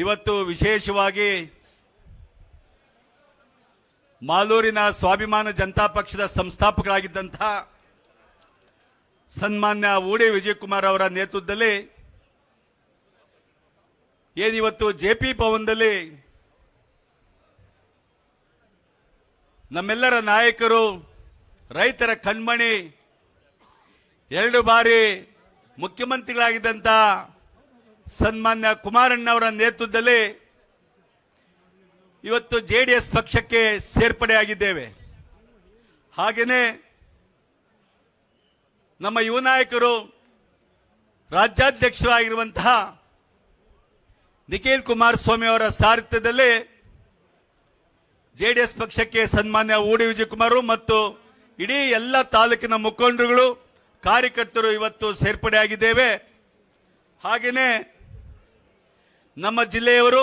ಇವತ್ತು ವಿಶೇಷವಾಗಿ ಮಾಲೂರಿನ ಸ್ವಾಭಿಮಾನ ಜನತಾ ಪಕ್ಷದ ಸಂಸ್ಥಾಪಕರಾಗಿದ್ದಂತಹ ಸನ್ಮಾನ್ಯ ಊಡಿ ವಿಜಯಕುಮಾರ್ ಅವರ ನೇತೃತ್ವದಲ್ಲಿ ಏನಿವತ್ತು ಜೆಪಿ ಭವನದಲ್ಲಿ ನಮ್ಮೆಲ್ಲರ ನಾಯಕರು, ರೈತರ ಕಣ್ಮಣಿ, 2 ಬಾರಿ ಮುಖ್ಯಮಂತ್ರಿಗಳಾಗಿದ್ದಂತ ಸನ್ಮಾನ್ಯ ಕುಮಾರಣ್ಣವರ ನೇತೃತ್ವದಲ್ಲಿ ಇವತ್ತು ಜೆಡಿಎಸ್ ಪಕ್ಷಕ್ಕೆ ಸೇರ್ಪಡೆಯಾಗಿದ್ದೇವೆ. ಹಾಗೆಯೇ ನಮ್ಮ ಯುವ ನಾಯಕರು, ರಾಜ್ಯಾಧ್ಯಕ್ಷರಾಗಿರುವಂತಹ ನಿಖಿಲ್ ಕುಮಾರಸ್ವಾಮಿ ಅವರ ಸಾರಥ್ಯದಲ್ಲಿ ಜೆಡಿಎಸ್ ಪಕ್ಷಕ್ಕೆ ಸನ್ಮಾನ್ಯ ಊಡಿ ವಿಜಯಕುಮಾರ್ ಮತ್ತು ಇಡೀ ಎಲ್ಲ ತಾಲೂಕಿನ ಮುಖಂಡರುಗಳು, ಕಾರ್ಯಕರ್ತರು ಇವತ್ತು ಸೇರ್ಪಡೆಯಾಗಿದ್ದೇವೆ. ಹಾಗೆಯೇ ನಮ್ಮ ಜಿಲ್ಲೆಯವರು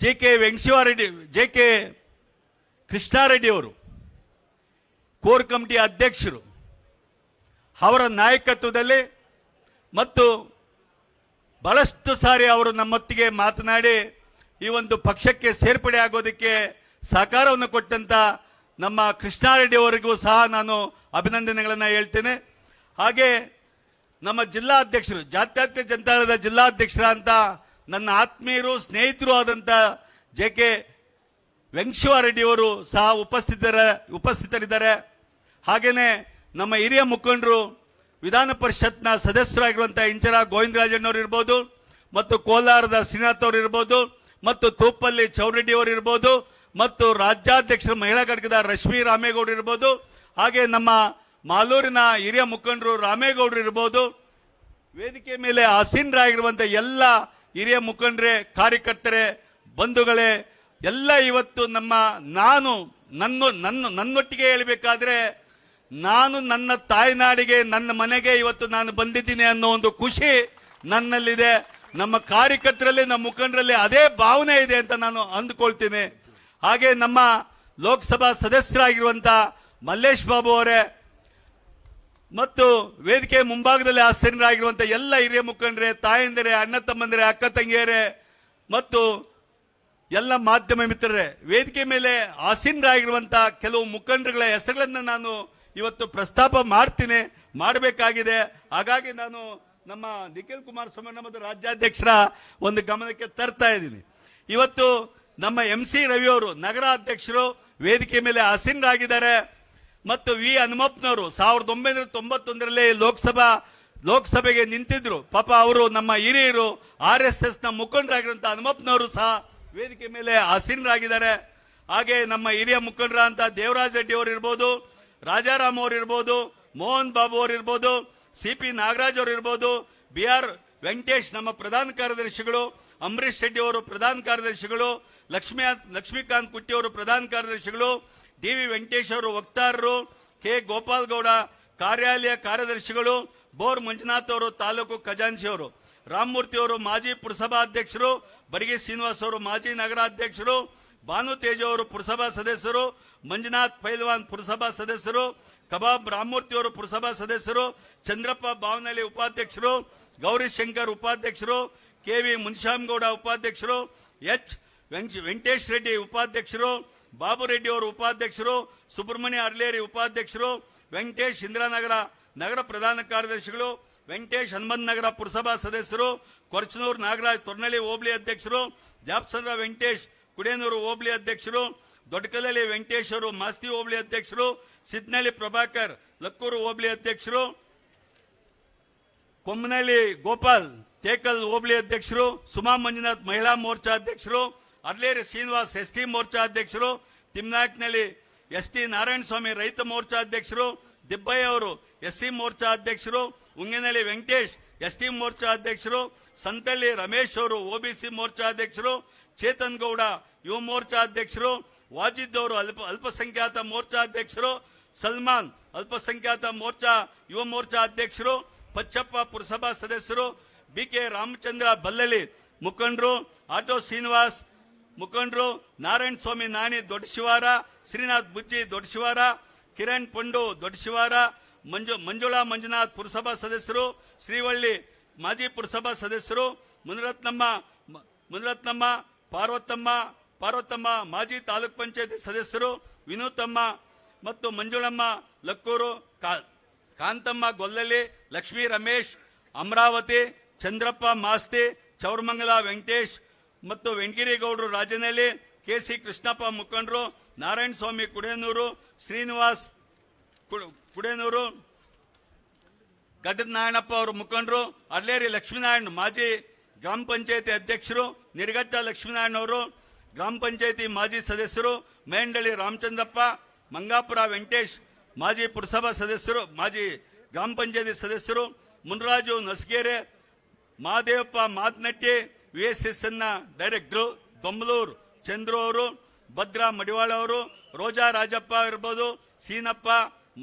ಜೆ.ಕೆ. ಕೃಷ್ಣಾರೆಡ್ಡಿ ಅವರು ಕೋರ್ ಕಮಿಟಿ ಅಧ್ಯಕ್ಷರು, ಅವರ ನಾಯಕತ್ವದಲ್ಲಿ ಮತ್ತು ಬಹಳಷ್ಟು ಸಾರಿ ಅವರು ನಮ್ಮೊತ್ತಿಗೆ ಮಾತನಾಡಿ ಈ ಒಂದು ಪಕ್ಷಕ್ಕೆ ಸೇರ್ಪಡೆ ಆಗೋದಕ್ಕೆ ಸಹಕಾರವನ್ನು ಕೊಟ್ಟಂತ ನಮ್ಮ ಕೃಷ್ಣಾರೆಡ್ಡಿ ಅವರಿಗೂ ಸಹ ನಾನು ಅಭಿನಂದನೆಗಳನ್ನು ಹೇಳ್ತೇನೆ. ಹಾಗೆ ನಮ್ಮ ಜಿಲ್ಲಾ ಅಧ್ಯಕ್ಷರು, ಜಾತ್ಯತೀತ ಜನತಾದಳದ ಜಿಲ್ಲಾಧ್ಯಕ್ಷರಾದಂತ ನನ್ನ ಆತ್ಮೀಯರು, ಸ್ನೇಹಿತರು ಆದಂತ ಜೆ.ಕೆ. ವೆಂಕಟೇಶ್ವರರೆಡ್ಡಿ ಅವರು ಸಹ ಉಪಸ್ಥಿತರಿದ್ದಾರೆ. ಹಾಗೇನೆ ನಮ್ಮ ಹಿರಿಯ ಮುಖಂಡರು, ವಿಧಾನ ಪರಿಷತ್ನ ಸದಸ್ಯರಾಗಿರುವಂತಹ ಇಂಚರ ಗೋವಿಂದರಾಜಣ್ಣವರು ಇರ್ಬೋದು, ಮತ್ತು ಕೋಲಾರದ ಶ್ರೀನಾಥ್ ಅವರು ಇರ್ಬೋದು, ಮತ್ತು ತೂಪಲ್ಲಿ ಚೌರೆಡ್ಡಿ ಅವರು ಇರ್ಬೋದು, ಮತ್ತು ರಾಜ್ಯಾಧ್ಯಕ್ಷರು ಮಹಿಳಾ ಘಟಕದ ರಶ್ಮಿ ರಾಮೇಗೌಡರು ಇರ್ಬೋದು, ಹಾಗೆ ನಮ್ಮ ಮಾಲೂರಿನ ಹಿರಿಯ ಮುಖಂಡರು ರಾಮೇಗೌಡರು ಇರ್ಬೋದು, ವೇದಿಕೆ ಮೇಲೆ ಆಸೀನರಾಗಿರುವಂತಹ ಎಲ್ಲ ಹಿರಿಯ ಮುಖಂಡರೇ, ಕಾರ್ಯಕರ್ತರೇ, ಬಂಧುಗಳೇ ಎಲ್ಲ ಇವತ್ತು ನನ್ನೊಟ್ಟಿಗೆ ಹೇಳಬೇಕಾದ್ರೆ ನಾನು ನನ್ನ ತಾಯ್ನಾಡಿಗೆ, ನನ್ನ ಮನೆಗೆ ಇವತ್ತು ನಾನು ಬಂದಿದ್ದೀನಿ ಅನ್ನೋ ಒಂದು ಖುಷಿ ನನ್ನಲ್ಲಿದೆ. ನಮ್ಮ ಕಾರ್ಯಕರ್ತರಲ್ಲಿ, ನಮ್ಮ ಮುಖಂಡರಲ್ಲಿ ಅದೇ ಭಾವನೆ ಇದೆ ಅಂತ ನಾನು ಅಂದುಕೊಳ್ತೀನಿ. ಹಾಗೆ ನಮ್ಮ ಲೋಕಸಭಾ ಸದಸ್ಯರಾಗಿರುವಂತ ಮಲ್ಲೇಶ್ ಬಾಬು ಅವರೇ ಮತ್ತು ವೇದಿಕೆ ಮುಂಭಾಗದಲ್ಲಿ ಆಸೀನರಾಗಿರುವಂತ ಎಲ್ಲ ಹಿರಿಯ ಮುಖಂಡರೇ, ತಾಯಂದಿರೇ, ಅಣ್ಣ ತಮ್ಮಂದಿರೇ, ಅಕ್ಕ ತಂಗಿಯರೇ ಮತ್ತು ಎಲ್ಲ ಮಾಧ್ಯಮ ಮಿತ್ರರೇ, ವೇದಿಕೆ ಮೇಲೆ ಆಸೀನರಾಗಿರುವಂತ ಕೆಲವು ಮುಖಂಡರುಗಳ ಹೆಸರುಗಳನ್ನ ನಾನು ಇವತ್ತು ಪ್ರಸ್ತಾಪ ಮಾಡಬೇಕಾಗಿದೆ. ಹಾಗಾಗಿ ನಾನು ನಮ್ಮ ನಿಖಿಲ್ ಕುಮಾರಸ್ವಾಮಿ ಮತ್ತು ರಾಜ್ಯಾಧ್ಯಕ್ಷರ ಒಂದು ಗಮನಕ್ಕೆ ತರ್ತಾ ಇದ್ದೀನಿ. ಇವತ್ತು ನಮ್ಮ MC ರವಿ ಅವರು ನಗರ ಅಧ್ಯಕ್ಷರು ವೇದಿಕೆ ಮೇಲೆ ಆಸೀನರಾಗಿದ್ದಾರೆ. ಮತ್ತು ವಿ ಹನುಮಪ್ಪನವರು 1991ರಲ್ಲಿ ಲೋಕಸಭೆಗೆ ನಿಂತಿದ್ರು. ಪಾಪ ಅವರು ನಮ್ಮ ಹಿರಿಯರು, RSS ನ ಮುಖಂಡರಾಗಿರುವಂತ ಹನುಮಪ್ಪನವರು ಸಹ ವೇದಿಕೆ ಮೇಲೆ ಆಸೀನರಾಗಿದ್ದಾರೆ. ಹಾಗೆ ನಮ್ಮ ಹಿರಿಯ ಮುಖಂಡರಾದಂತ ದೇವರಾಜ್ ರೆಡ್ಡಿ ಅವರು ಇರ್ಬೋದು, ರಾಜಾರಾಮ್ ಅವರು ಇರ್ಬೋದು, ಮೋಹನ್ ಬಾಬು ಅವರು ಇರ್ಬೋದು, CP ನಾಗರಾಜ್ ಅವರು ಇರ್ಬೋದು, BR ವೆಂಕಟೇಶ್ ನಮ್ಮ ಪ್ರಧಾನ ಕಾರ್ಯದರ್ಶಿಗಳು, ಅಂಬರೀಶ್ ಶೆಟ್ಟಿ ಅವರು ಪ್ರಧಾನ ಕಾರ್ಯದರ್ಶಿಗಳು, ಲಕ್ಷ್ಮೀಕಾಂತ್ ಕುಟ್ಟಿ ಅವರು ಪ್ರಧಾನ ಕಾರ್ಯದರ್ಶಿಗಳು, DV ವೆಂಕಟೇಶ್ ಅವರು ವಕ್ತಾರರು, ಕೆ ಗೋಪಾಲ್ ಗೌಡ ಕಾರ್ಯಾಲಯ ಕಾರ್ಯದರ್ಶಿಗಳು, ಬೋರ್ ಮಂಜುನಾಥ್ ಅವರು ತಾಲೂಕು ಖಜಾನ್ಸಿ ಅವರು, ರಾಮಮೂರ್ತಿ ಅವರು ಮಾಜಿ ಪುರಸಭಾ ಅಧ್ಯಕ್ಷರು, ಬಡಗಿ ಶ್ರೀನಿವಾಸ್ ಅವರು ಮಾಜಿ ನಗರಾಧ್ಯಕ್ಷರು, ಭಾನು ತೇಜ ಅವರು ಪುರಸಭಾ ಸದಸ್ಯರು, ಮಂಜುನಾಥ್ ಪೈಲ್ವಾನ್ ಪುರಸಭಾ ಸದಸ್ಯರು, ಕಬಾಬ್ ರಾಮಮೂರ್ತಿ ಅವರು ಪುರಸಭಾ ಸದಸ್ಯರು, ಚಂದ್ರಪ್ಪ ಬಾವನಹಳ್ಳಿ ಉಪಾಧ್ಯಕ್ಷರು, ಗೌರಿಶಂಕರ್ ಉಪಾಧ್ಯಕ್ಷರು, KV ಮುನಿಶಾಮಗೌಡ ಉಪಾಧ್ಯಕ್ಷರು, H ವೆಂಕಟೇಶ್ ರೆಡ್ಡಿ ಉಪಾಧ್ಯಕ್ಷರು, ಬಾಬು ರೆಡ್ಡಿ ಅವರು ಉಪಾಧ್ಯಕ್ಷರು, ಸುಬ್ರಹ್ಮಣ್ಯ ಅರ್ಲೇರಿ ಉಪಾಧ್ಯಕ್ಷರು, ವೆಂಕಟೇಶ್ ಇಂದಿರಾನಗರ ನಗರ ಪ್ರಧಾನ ಕಾರ್ಯದರ್ಶಿಗಳು, ವೆಂಕಟೇಶ್ ಹನುಮಂತ ನಗರ ಪುರಸಭಾ ಸದಸ್ಯರು, ಕೊರಚನೂರು ನಾಗರಾಜ್ ತೊರ್ನಳ್ಳಿ ಹೋಬಳಿ ಅಧ್ಯಕ್ಷರು, ಜಾಪ್ಸಂದ್ರ ವೆಂಕಟೇಶ್ ಕುಡೇನೂರು ಹೋಬಳಿ ಅಧ್ಯಕ್ಷರು, ದೊಡ್ಡಕಲ್ಲಳ್ಳಿ ವೆಂಕಟೇಶ್ ಅವರು ಮಾಸ್ತಿ ಹೋಬಳಿ ಅಧ್ಯಕ್ಷರು, ಸಿದ್ನಳ್ಳಿ ಪ್ರಭಾಕರ್ ಲಕ್ಕೂರು ಹೋಬಳಿ ಅಧ್ಯಕ್ಷರು, ಕೊಮ್ಮನಹಳ್ಳಿ ಗೋಪಾಲ್ ತೇಕಲ್ ಹೋಬಳಿ ಅಧ್ಯಕ್ಷರು, ಸುಮಾ ಮಂಜುನಾಥ್ ಮಹಿಳಾ ಮೋರ್ಚಾ ಅಧ್ಯಕ್ಷರು, ಅರ್ಲೇರಿ ಶ್ರೀನಿವಾಸ್ ST ಮೋರ್ಚಾ ಅಧ್ಯಕ್ಷರು, ತಿಮ್ನಾಕ್ನಳ್ಳಿ ST ನಾರಾಯಣಸ್ವಾಮಿ ರೈತ ಮೋರ್ಚಾ ಅಧ್ಯಕ್ಷರು, ದಿಬ್ಬಯ್ಯ ಅವರು SC ಮೋರ್ಚಾ ಅಧ್ಯಕ್ಷರು, ಉಂಗೇನಹಳ್ಳಿ ವೆಂಕಟೇಶ್ ST ಮೋರ್ಚಾ ಅಧ್ಯಕ್ಷರು, ಸಂತಳ್ಳಿ ರಮೇಶ್ ಅವರು OBC ಮೋರ್ಚಾ ಅಧ್ಯಕ್ಷರು, ಚೇತನ್ ಗೌಡ ಯುವ ಮೋರ್ಚಾ ಅಧ್ಯಕ್ಷರು, ವಾಜಿದ್ ಅವರು ಅಲ್ಪಸಂಖ್ಯಾತ ಮೋರ್ಚಾ ಅಧ್ಯಕ್ಷರು, ಸಲ್ಮಾನ್ ಅಲ್ಪಸಂಖ್ಯಾತ ಮೋರ್ಚಾ ಯುವ ಮೋರ್ಚಾ ಅಧ್ಯಕ್ಷರು, ಪಚ್ಚಪ್ಪ ಪುರಸಭಾ ಸದಸ್ಯರು, BK ರಾಮಚಂದ್ರ ಬಲ್ಲಳ್ಳಿ ಮುಖಂಡರು, ಆಟೋ ಶ್ರೀನಿವಾಸ್ ಮುಖಂಡರು, ನಾರಾಯಣ ಸ್ವಾಮಿ ನಾಣಿ ದೊಡ್ಡಶಿವಾರ, ಶ್ರೀನಾಥ್ ಬುಜ್ಜಿ ದೊಡ್ಡಶಿವಾರ, ಕಿರಣ್ ಪಂಡು ದೊಡ್ಡಶಿವಾರ, ಮಂಜುಳಾ ಮಂಜುನಾಥ್ ಪುರಸಭಾ ಸದಸ್ಯರು, ಶ್ರೀವಳ್ಳಿ ಮಾಜಿ ಪುರಸಭಾ ಸದಸ್ಯರು, ಮುನಿರತ್ನಮ್ಮ, ಪಾರ್ವತಮ್ಮ ಮಾಜಿ ತಾಲೂಕ್ ಪಂಚಾಯತಿ ಸದಸ್ಯರು, ವಿನೂತಮ್ಮ ಮತ್ತು ಮಂಜುಳಮ್ಮ ಲಕ್ಕೂರು, ಕಾಂತಮ್ಮ ಗೊಲ್ಲಳ್ಳಿ, ಲಕ್ಷ್ಮೀ ರಮೇಶ್ ಅಮರಾವತಿ, ಚಂದ್ರಪ್ಪ ಮಾಸ್ತಿ, ಚೌರಮಂಗಲ ವೆಂಕಟೇಶ್ ಮತ್ತು ವೆಂಕಟೇಗೌಡರು ರಾಜನಹಳ್ಳಿ, ಕೆಸಿ ಕೃಷ್ಣಪ್ಪ ಮುಖಂಡರು, ನಾರಾಯಣ ಸ್ವಾಮಿ ಕುಡೇನೂರು, ಶ್ರೀನಿವಾಸ್ ಕುಡೇನೂರು, ಗಡ್ಡದ ನಾರಾಯಣಪ್ಪ ಅವರು ಮುಖಂಡರು, ಅರ್ಲೇರಿ ಲಕ್ಷ್ಮೀನಾರಾಯಣ್ ಮಾಜಿ ಗ್ರಾಮ ಪಂಚಾಯತಿ ಅಧ್ಯಕ್ಷರು, ನಿರಗಟ್ಟ ಲಕ್ಷ್ಮೀನಾರಾಯಣ ಅವರು ಗ್ರಾಮ ಪಂಚಾಯತಿ ಮಾಜಿ ಸದಸ್ಯರು, ಮೇಂಡಳ್ಳಿ ರಾಮಚಂದ್ರಪ್ಪ, ಮಂಗಾಪುರ ವೆಂಕಟೇಶ್ ಮಾಜಿ ಪುರಸಭಾ ಸದಸ್ಯರು, ಮಾಜಿ ಗ್ರಾಮ ಪಂಚಾಯತಿ ಸದಸ್ಯರು, ಮುನ್ರಾಜು ನಸ್ಗೇರೆ, ಮಹಾದೇವಪ್ಪ ಮಾತನಟ್ಟಿ, VSSN ಡೈರೆಕ್ಟರ್, ದೊಂಬಲೂರು ಚಂದ್ರು ಅವರು, ಭದ್ರಾ ಮಡಿವಾಳ ಅವರು, ರೋಜಾ ರಾಜಪ್ಪ ಇರ್ಬೋದು, ಸೀನಪ್ಪ,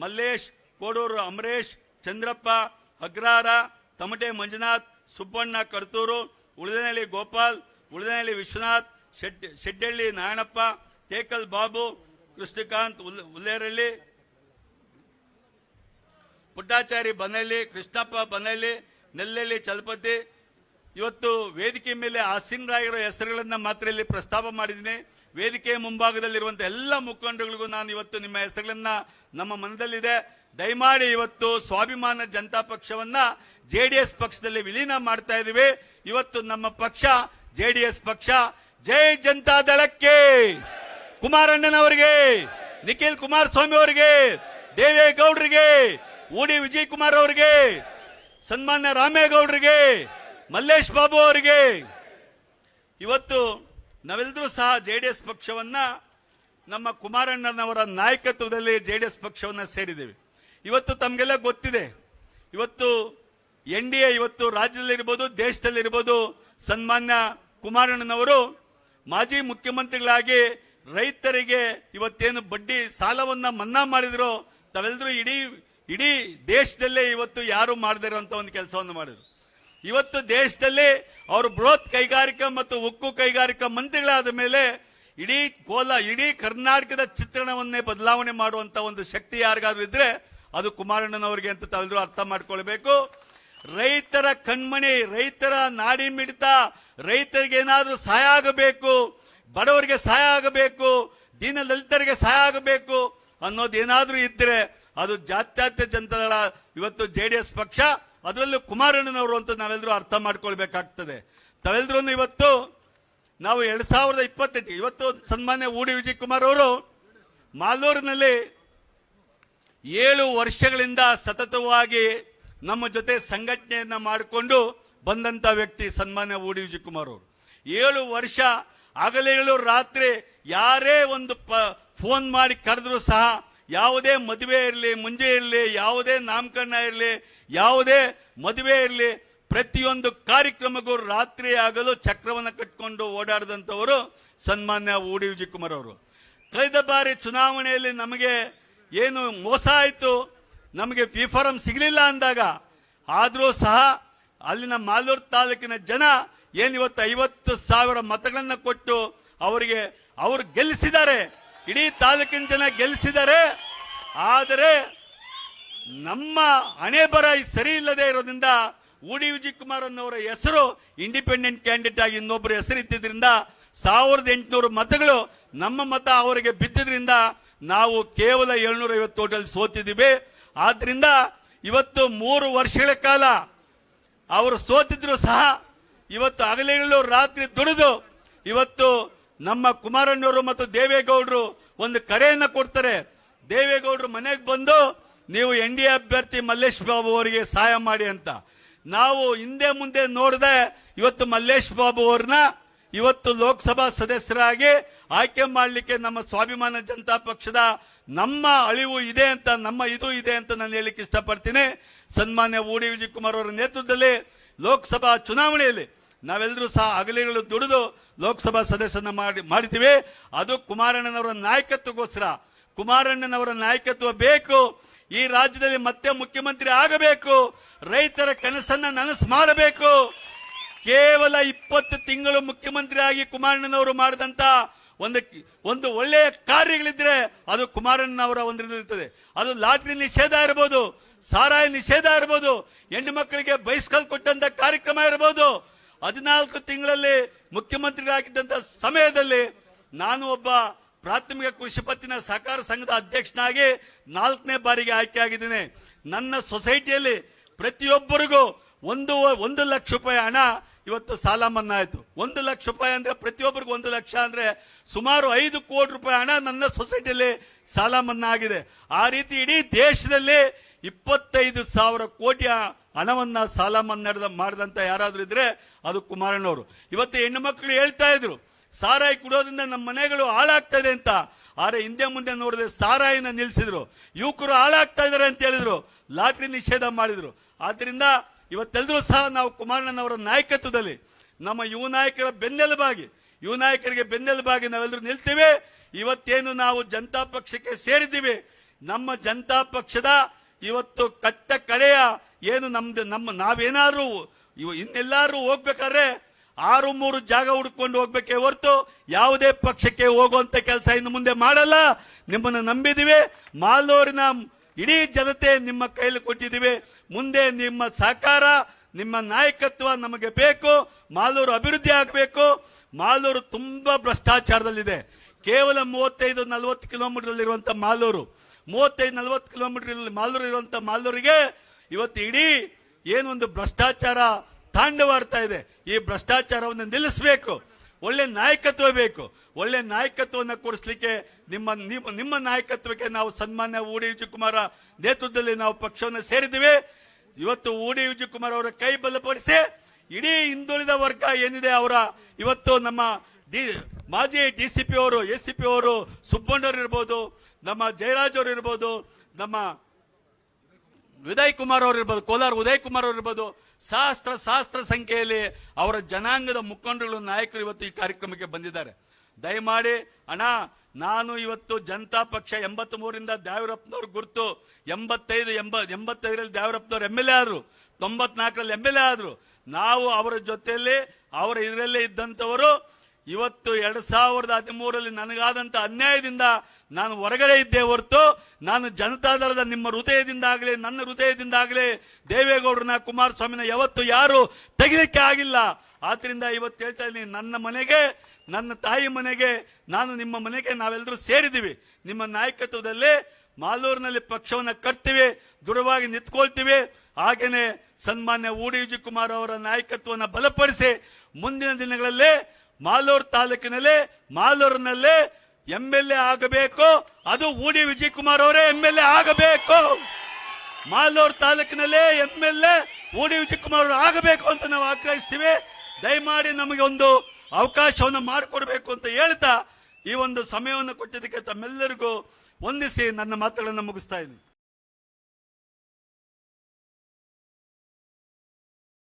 ಮಲ್ಲೇಶ್, ಕೋಡೂರು ಅಮರೇಶ್, ಚಂದ್ರಪ್ಪ ಅಗ್ರಾರ, ತಮಟೆ ಮಂಜುನಾಥ್, ಸುಬ್ಬಣ್ಣ ಕರ್ತೂರು, ಉಳಿದನಹಳ್ಳಿ ಗೋಪಾಲ್, ಉಳಿದನಹಳ್ಳಿ ವಿಶ್ವನಾಥ್, ಶೆಡ್ಡಳ್ಳಿ ನಾರಾಯಣಪ್ಪ, ಟೇಕಲ್ ಬಾಬು, ಕೃಷ್ಣಕಾಂತ್ ಉಲ್ಲೇರಳ್ಳಿ, ಪುಟ್ಟಾಚಾರಿ ಬನಹಳ್ಳಿ, ಕೃಷ್ಣಪ್ಪ ಬನಹಳ್ಳಿ, ನೆಲ್ಲಳ್ಳಿ ಚಲಪತಿ. ಇವತ್ತು ವೇದಿಕೆ ಮೇಲೆ ಆಸೀನ್ ರಾಯರ ಹೆಸರುಗಳನ್ನ ಮಾತ್ರ ಇಲ್ಲಿ ಪ್ರಸ್ತಾಪ ಮಾಡಿದ್ದೀನಿ. ವೇದಿಕೆ ಮುಂಭಾಗದಲ್ಲಿರುವಂತಹ ಎಲ್ಲ ಮುಖಂಡರಿಗಳಿಗೂ ನಾನು ಇವತ್ತು ನಿಮ್ಮ ಹೆಸರುಗಳನ್ನ ನಮ್ಮ ಮನದಲ್ಲಿದೆ. ದಯಮಾಡಿ ಇವತ್ತು ಸ್ವಾಭಿಮಾನ ಜನತಾ ಪಕ್ಷವನ್ನ JDS ಪಕ್ಷದಲ್ಲಿ ವಿಲೀನ ಮಾಡ್ತಾ ಇದೀವಿ. ಇವತ್ತು ನಮ್ಮ ಪಕ್ಷ JDS ಪಕ್ಷ. ಜೈ ಜನತಾ ದಳಕ್ಕೆ, ಕುಮಾರಣ್ಣನವರಿಗೆ, ನಿಖಿಲ್ ಕುಮಾರಸ್ವಾಮಿ ಅವರಿಗೆ, ದೇವೇಗೌಡರಿಗೆ, ಊಡಿ ವಿಜಯ್ ಕುಮಾರ್ ಅವರಿಗೆ, ಸನ್ಮಾನ್ಯ ರಾಮೇಗೌಡರಿಗೆ, ಮಲ್ಲೇಶ್ ಬಾಬು ಅವರಿಗೆ. ಇವತ್ತು ನಾವೆಲ್ಲರೂ ಸಹ JDS ಪಕ್ಷವನ್ನ ನಮ್ಮ ಕುಮಾರಣ್ಣನವರ ನಾಯಕತ್ವದಲ್ಲಿ JDS ಪಕ್ಷವನ್ನ ಸೇರಿದ್ದೇವೆ. ಇವತ್ತು ತಮಗೆಲ್ಲ ಗೊತ್ತಿದೆ, ಇವತ್ತು NDA ಇವತ್ತು ರಾಜ್ಯದಲ್ಲಿರ್ಬೋದು, ದೇಶದಲ್ಲಿರ್ಬೋದು, ಸನ್ಮಾನ್ಯ ಕುಮಾರಣ್ಣನವರು ಮಾಜಿ ಮುಖ್ಯಮಂತ್ರಿಗಳಾಗಿ ರೈತರಿಗೆ ಇವತ್ತೇನು ಬಡ್ಡಿ ಸಾಲವನ್ನ ಮನ್ನಾ ಮಾಡಿದ್ರು, ತಾವೆಲ್ಲರೂ ಇಡೀ ದೇಶದಲ್ಲೇ ಇವತ್ತು ಯಾರು ಮಾಡದೇ ಇರುವಂತ ಒಂದು ಕೆಲಸವನ್ನು ಮಾಡಿದ್ರು. ಇವತ್ತು ದೇಶದಲ್ಲಿ ಅವರು ಬೃಹತ್ ಕೈಗಾರಿಕಾ ಮತ್ತು ಉಕ್ಕು ಕೈಗಾರಿಕಾ ಮಂತ್ರಿಗಳಾದ ಮೇಲೆ ಇಡೀ ಕರ್ನಾಟಕದ ಚಿತ್ರಣವನ್ನೇ ಬದಲಾವಣೆ ಮಾಡುವಂತ ಒಂದು ಶಕ್ತಿ ಯಾರಿಗಾದ್ರೂ ಇದ್ರೆ ಅದು ಕುಮಾರಣ್ಣನವರಿಗೆ ಅಂತ ತಾವೆಲ್ಲರೂ ಅರ್ಥ ಮಾಡ್ಕೊಳ್ಬೇಕು. ರೈತರ ಕಣ್ಮಣಿ, ರೈತರ ನಾಡಿ ಮಿಡಿತ, ರೈತರಿಗೆ ಏನಾದ್ರೂ ಸಹಾಯ ಆಗಬೇಕು, ಬಡವರಿಗೆ ಸಹಾಯ ಆಗಬೇಕು, ದೀನದಲಿತರಿಗೆ ಸಹಾಯ ಆಗಬೇಕು ಅನ್ನೋದೇನಾದ್ರೂ ಇದ್ರೆ ಅದು ಜಾತ್ಯತೀತ ಜನತಾದಳ ಇವತ್ತು JDS ಪಕ್ಷ, ಅದರಲ್ಲೂ ಕುಮಾರಣ್ಣನವರು ಅಂತ ನಾವೆಲ್ಲರೂ ಅರ್ಥ ಮಾಡ್ಕೊಳ್ಬೇಕಾಗ್ತದೆ. ತಾವೆಲ್ಲರೂ ಇವತ್ತು ನಾವು 2028 ಇವತ್ತು ಸನ್ಮಾನ್ಯ ಊಡಿ ವಿಜಯ್ ಕುಮಾರ್ ಅವರು ಮಾಲೂರಿನಲ್ಲಿ 7 ವರ್ಷಗಳಿಂದ ಸತತವಾಗಿ ನಮ್ಮ ಜೊತೆ ಸಂಘಟನೆಯನ್ನ ಮಾಡಿಕೊಂಡು ಬಂದಂತ ವ್ಯಕ್ತಿ ಸನ್ಮಾನ್ಯ ಊಡಿ ವಿಜಯ್ ಕುಮಾರ್ ಅವರು. 7 ವರ್ಷ ಹಗಲಿರುಳು ರಾತ್ರಿ ಯಾರೇ ಒಂದು ಫೋನ್ ಮಾಡಿ ಕರೆದ್ರು ಸಹ, ಯಾವುದೇ ಮದುವೆ ಇರಲಿ, ಮುಂಜೆ ಇರಲಿ, ಯಾವುದೇ ನಾಮಕರಣ ಇರಲಿ, ಯಾವುದೇ ಮದುವೆ ಇರಲಿ, ಪ್ರತಿಯೊಂದು ಕಾರ್ಯಕ್ರಮಕ್ಕೂ ರಾತ್ರಿ ಆಗಲು ಚಕ್ರವನ್ನು ಕಟ್ಕೊಂಡು ಓಡಾಡಿದಂಥವರು ಸನ್ಮಾನ್ಯ ಊಡಿ ವಿಜಯ್ ಕುಮಾರ್ ಅವರು. ಕಳೆದ ಬಾರಿ ಚುನಾವಣೆಯಲ್ಲಿ ನಮಗೆ ಏನು ಮೋಸ ಆಯಿತು, ನಮಗೆ ಫಾರಂ ಸಿಗಲಿಲ್ಲ ಅಂದಾಗ ಆದರೂ ಸಹ ಅಲ್ಲಿನ ಮಾಲೂರು ತಾಲೂಕಿನ ಜನ ಏನಿವತ್ತು 50,000 ಮತಗಳನ್ನ ಕೊಟ್ಟು ಅವರು ಗೆಲ್ಲಿಸಿದ್ದಾರೆ. ಇಡೀ ತಾಲೂಕಿನ ಜನ ಗೆಲ್ಲಿಸಿದ್ದಾರೆ. ಆದರೆ ನಮ್ಮ ಹಣೆ ಬರ ಸರಿ ಇಲ್ಲದೆ ಇರೋದ್ರಿಂದ ಊಡಿ ವಿಜಯ್ ಕುಮಾರ್ ಅನ್ನೋರ ಹೆಸರು ಇಂಡಿಪೆಂಡೆಂಟ್ ಕ್ಯಾಂಡಿಡೇಟ್ ಆಗಿ ಇನ್ನೊಬ್ಬರ ಹೆಸರು ಇದ್ದಿದ್ರಿಂದ 1800 ಮತಗಳು ನಮ್ಮ ಮತ ಅವರಿಗೆ ಬಿದ್ದಿದ್ರಿಂದ ನಾವು ಕೇವಲ 750 ಓಟಲ್ಲಿ ಸೋತಿದ್ದೀವಿ. ಆದ್ರಿಂದ ಇವತ್ತು 3 ವರ್ಷಗಳ ಕಾಲ ಅವರು ಸೋತಿದ್ರು ಸಹ ಇವತ್ತು ಹಗಲಿರುಳು ರಾತ್ರಿ ದುಡಿದು ಇವತ್ತು ನಮ್ಮ ಕುಮಾರಣ್ಣವರು ಮತ್ತು ದೇವೇಗೌಡರು ಒಂದು ಕರೆಯನ್ನ ಕೊಡ್ತಾರೆ. ದೇವೇಗೌಡರು ಮನೆಗೆ ಬಂದು ನೀವು NDA ಅಭ್ಯರ್ಥಿ ಮಲ್ಲೇಶ್ ಬಾಬು ಅವರಿಗೆ ಸಹಾಯ ಮಾಡಿ ಅಂತ. ನಾವು ಹಿಂದೆ ಮುಂದೆ ನೋಡದೆ ಇವತ್ತು ಮಲ್ಲೇಶ್ ಬಾಬು ಅವ್ರನ್ನ ಇವತ್ತು ಲೋಕಸಭಾ ಸದಸ್ಯರಾಗಿ ಆಯ್ಕೆ ಮಾಡಲಿಕ್ಕೆ ನಮ್ಮ ಸ್ವಾಭಿಮಾನ ಜನತಾ ಪಕ್ಷದ ನಮ್ಮ ಅಳಿವು ಇದೆ ಅಂತ, ನಮ್ಮ ಇದು ಇದೆ ಅಂತ ನಾನು ಹೇಳಿಕ್ಕೆ ಇಷ್ಟಪಡ್ತೀನಿ. ಸನ್ಮಾನ್ಯ ಊಡಿ ವಿಜಯ್ ಕುಮಾರ್ ಅವರ ನೇತೃತ್ವದಲ್ಲಿ ಲೋಕಸಭಾ ಚುನಾವಣೆಯಲ್ಲಿ ನಾವೆಲ್ಲರೂ ಸಹ ಹಗಲಿರುಳು ದುಡಿದು ಲೋಕಸಭಾ ಸದಸ್ಯನ ಮಾಡಿದ್ದೀವಿ. ಅದು ಕುಮಾರಣ್ಣನವರ ನಾಯಕತ್ವಗೋಸ್ಕರ. ಕುಮಾರಣ್ಣನವರ ನಾಯಕತ್ವ ಬೇಕು. ಈ ರಾಜ್ಯದಲ್ಲಿ ಮತ್ತೆ ಮುಖ್ಯಮಂತ್ರಿ ಆಗಬೇಕು. ರೈತರ ಕನಸನ್ನ ನನಸು ಮಾಡಬೇಕು. ಕೇವಲ 20 ತಿಂಗಳು ಮುಖ್ಯಮಂತ್ರಿ ಆಗಿ ಕುಮಾರಣ್ಣನವರು ಮಾಡಿದಂತ ಒಂದು ಒಳ್ಳೆಯ ಕಾರ್ಯಗಳಿದ್ರೆ ಅದು ಕುಮಾರಣ್ಣನವರ ಒಂದಿರ್ತದೆ. ಅದು ಲಾಟ್ರಿ ನಿಷೇಧ ಇರಬಹುದು, ಸಾರಾಯಿ ನಿಷೇಧ ಇರಬಹುದು, ಹೆಣ್ಣು ಮಕ್ಕಳಿಗೆ ಬೈಸ್ಕಲ್ ಕೊಟ್ಟಂತ ಕಾರ್ಯಕ್ರಮ ಇರಬಹುದು, 14 ತಿಂಗಳಲ್ಲಿ ಮುಖ್ಯಮಂತ್ರಿಗಳಾಗಿದ್ದಂತ ಸಮಯದಲ್ಲಿ ನಾನು ಒಬ್ಬ ಪ್ರಾಥಮಿಕ ಕೃಷಿ ಪತ್ತಿನ ಸಹಕಾರ ಸಂಘದ ಅಧ್ಯಕ್ಷನಾಗಿ 4ನೇ ಬಾರಿಗೆ ಆಯ್ಕೆಯಾಗಿದ್ದೇನೆ. ನನ್ನ ಸೊಸೈಟಿಯಲ್ಲಿ ಪ್ರತಿಯೊಬ್ಬರಿಗೂ 1 ಲಕ್ಷ ರೂಪಾಯಿ ಹಣ ಇವತ್ತು ಸಾಲ ಮನ್ನಾ ಆಯ್ತು. 1 ಲಕ್ಷ ರೂಪಾಯಿ ಅಂದ್ರೆ ಪ್ರತಿಯೊಬ್ಬರಿಗೂ 1 ಲಕ್ಷ ಅಂದ್ರೆ ಸುಮಾರು 5 ಕೋಟಿ ರೂಪಾಯಿ ಹಣ ನನ್ನ ಸೊಸೈಟಿಯಲ್ಲಿ ಸಾಲ ಮನ್ನಾ ಆಗಿದೆ. ಆ ರೀತಿ ಇಡೀ ದೇಶದಲ್ಲಿ 25,000 ಕೋಟಿ ಹಣವನ್ನ ಸಾಲ ಮನ್ನಾ ಮಾಡಿದಂತ ಯಾರಾದ್ರೂ ಇದ್ರೆ ಅದು ಕುಮಾರಣ್ಣವರು. ಇವತ್ತು ಹೆಣ್ಣು ಮಕ್ಕಳು ಹೇಳ್ತಾ ಇದ್ರು ಸಾರಾಯಿ ಕುಡೋದ್ರಿಂದ ನಮ್ಮ ಮನೆಗಳು ಹಾಳಾಗ್ತಾ ಇದೆ ಅಂತ. ಆದ್ರೆ ಹಿಂದೆ ಮುಂದೆ ನೋಡಿದ್ರೆ ಸಾರಾಯಿನ ನಿಲ್ಲಿಸಿದ್ರು. ಯುವಕರು ಹಾಳಾಗ್ತಾ ಇದಾರೆ ಅಂತ ಹೇಳಿದ್ರು, ಲಾಟ್ರಿ ನಿಷೇಧ ಮಾಡಿದ್ರು. ಆದ್ರಿಂದ ಇವತ್ತೆಲ್ಲರೂ ಸಹ ನಾವು ಕುಮಾರಣ್ಣನವರ ನಾಯಕತ್ವದಲ್ಲಿ ನಮ್ಮ ಯುವ ನಾಯಕರ ಯುವ ನಾಯಕರಿಗೆ ಬೆನ್ನೆಲುಬಾಗಿ ನಾವೆಲ್ಲರೂ ನಿಲ್ತೀವಿ. ಇವತ್ತೇನು ನಾವು ಜನತಾ ಪಕ್ಷಕ್ಕೆ ಸೇರಿದ್ದೀವಿ, ನಮ್ಮ ಜನತಾ ಪಕ್ಷದ ಇವತ್ತು ಕಟ್ಟ ಕಡೆಯ ಏನು ನಾವೇನಾದ್ರೂ ಇನ್ನೆಲ್ಲಾರು ಹೋಗ್ಬೇಕಾದ್ರೆ 6-3 ಜಾಗ ಹುಡ್ಕೊಂಡು ಹೋಗ್ಬೇಕೇ ಹೊರತು ಯಾವುದೇ ಪಕ್ಷಕ್ಕೆ ಹೋಗುವಂತ ಕೆಲಸ ಇನ್ನು ಮುಂದೆ ಮಾಡಲ್ಲ. ನಿಮ್ಮನ್ನು ನಂಬಿದೀವಿ. ಮಾಲೂರಿನ ಇಡೀ ಜನತೆ ನಿಮ್ಮ ಕೈಲಿ ಕೊಟ್ಟಿದ್ದೀವಿ. ಮುಂದೆ ನಿಮ್ಮ ಸಹಕಾರ, ನಿಮ್ಮ ನಾಯಕತ್ವ ನಮಗೆ ಬೇಕು. ಮಾಲೂರು ಅಭಿವೃದ್ಧಿ ಆಗಬೇಕು. ಮಾಲೂರು ತುಂಬಾ ಭ್ರಷ್ಟಾಚಾರದಲ್ಲಿದೆ. ಕೇವಲ 35-40 ಕಿಲೋಮೀಟರ್ ಇರುವಂತ ಮಾಲೂರು, 35-40 ಕಿಲೋಮೀಟರ್ ಮಾಲೂರು ಇರುವಂತ ಮಾಲೂರಿಗೆ ಇವತ್ತು ಇಡೀ ಏನೊಂದು ಭ್ರಷ್ಟಾಚಾರ ತಾಂಡವಾಡ್ತಾ ಇದೆ. ಈ ಭ್ರಷ್ಟಾಚಾರವನ್ನು ನಿಲ್ಲಿಸಬೇಕು. ಒಳ್ಳೆ ನಾಯಕತ್ವ ಬೇಕು. ಒಳ್ಳೆ ನಾಯಕತ್ವವನ್ನು ಕೊಡಿಸ್ಲಿಕ್ಕೆ ನಿಮ್ಮ ನಾಯಕತ್ವಕ್ಕೆ ನಾವು ಸನ್ಮಾನ್ಯ ಊಡಿ ವಿಜಯಕುಮಾರ ನೇತೃತ್ವದಲ್ಲಿ ನಾವು ಪಕ್ಷವನ್ನು ಸೇರಿದ್ದೀವಿ. ಇವತ್ತು ಊಡಿ ವಿಜಯಕುಮಾರ್ ಅವರ ಕೈ ಬಲಪಡಿಸಿ ಇಡೀ ಹಿಂದುಳಿದ ವರ್ಗ ಏನಿದೆ ಅವರ ಇವತ್ತು ನಮ್ಮ ಮಾಜಿ ಡಿಸಿಪಿ ಅವರು, ಎಸಿಪಿ ಅವರು, ಸುಬ್ಬಣ್ಣವರು ಇರ್ಬೋದು, ನಮ್ಮ ಜಯರಾಜ್ ಅವರು ಇರ್ಬೋದು, ನಮ್ಮ ಉದಯ್ ಕುಮಾರ್ ಅವರು ಇರ್ಬೋದು, ಕೋಲಾರ ಉದಯ್ ಕುಮಾರ್ ಅವರು ಇರ್ಬೋದು, ಸಹಸ್ರ ಸಂಖ್ಯೆಯಲ್ಲಿ ಅವರ ಜನಾಂಗದ ಮುಖಂಡರು, ನಾಯಕರು ಇವತ್ತು ಈ ಕಾರ್ಯಕ್ರಮಕ್ಕೆ ಬಂದಿದ್ದಾರೆ. ದಯಮಾಡಿ ಅಣ್ಣ, ನಾನು ಇವತ್ತು ಜನತಾ ಪಕ್ಷ 83ರಿಂದ ದ್ಯಾವರಪ್ಪನವ್ರು ಗುರುತು 85ರಲ್ಲಿ ದ್ಯಾವರಪ್ಪನವ್ರು MLA ಆದ್ರು, 94ರಲ್ಲಿ MLA ಆದ್ರು. ನಾವು ಅವರ ಜೊತೆಯಲ್ಲಿ ಅವರ ಇದರಲ್ಲೇ ಇದ್ದಂಥವರು. ಇವತ್ತು 2013ರಲ್ಲಿ ನನಗಾದಂತ ಅನ್ಯಾಯದಿಂದ ನಾನು ಹೊರಗಡೆ ಇದ್ದೇ ಹೊರತು ನಾನು ಜನತಾದಳದ ನಿಮ್ಮ ಹೃದಯದಿಂದಾಗಲಿ ನನ್ನ ಹೃದಯದಿಂದಾಗಲಿ ದೇವೇಗೌಡರನ್ನ ಕುಮಾರಸ್ವಾಮಿನ ಯಾವತ್ತು ಯಾರು ತೆಗಿಲಿಕ್ಕೆ ಆಗಿಲ್ಲ. ಆದ್ರಿಂದ ಇವತ್ತು ಹೇಳ್ತಾ ಇದ್ದೀನಿ, ನನ್ನ ಮನೆಗೆ, ನನ್ನ ತಾಯಿ ಮನೆಗೆ, ನಾನು ನಿಮ್ಮ ಮನೆಗೆ ನಾವೆಲ್ಲರೂ ಸೇರಿದ್ದೀವಿ. ನಿಮ್ಮ ನಾಯಕತ್ವದಲ್ಲಿ ಮಾಲೂರಿನಲ್ಲಿ ಪಕ್ಷವನ್ನು ಕಟ್ತೀವಿ, ದೃಢವಾಗಿ ನಿಂತ್ಕೊಳ್ತೀವಿ. ಹಾಗೇನೆ ಸನ್ಮಾನ್ಯ ಊಡಿ ವಿಜಯಕುಮಾರ್ ಅವರ ನಾಯಕತ್ವವನ್ನು ಬಲಪಡಿಸಿ ಮುಂದಿನ ದಿನಗಳಲ್ಲಿ ಮಾಲೂರು ತಾಲೂಕಿನಲ್ಲಿ MLA ಆಗಬೇಕು. ಅದು ಊಡಿ ವಿಜಯಕುಮಾರ್ ಅವರೇ MLA ಆಗಬೇಕು. ಮಾಲೂರು ತಾಲೂಕಿನಲ್ಲಿ MLA ಊಡಿ ವಿಜಯಕುಮಾರ್ ಅವರು ಆಗಬೇಕು ಅಂತ ನಾವು ಆಗ್ರಹಿಸ್ತೀವಿ. ದಯಮಾಡಿ ನಮಗೆ ಒಂದು ಅವಕಾಶವನ್ನು ಮಾಡಿಕೊಡ್ಬೇಕು ಅಂತ ಹೇಳ್ತಾ ಈ ಒಂದು ಸಮಯವನ್ನು ಕೊಟ್ಟಿದ್ದಕ್ಕೆ ತಮ್ಮೆಲ್ಲರಿಗೂ ವಂದಿಸಿ ನನ್ನ ಮಾತುಗಳನ್ನು ಮುಗಿಸ್ತಾ ಇದ್ದೀನಿ.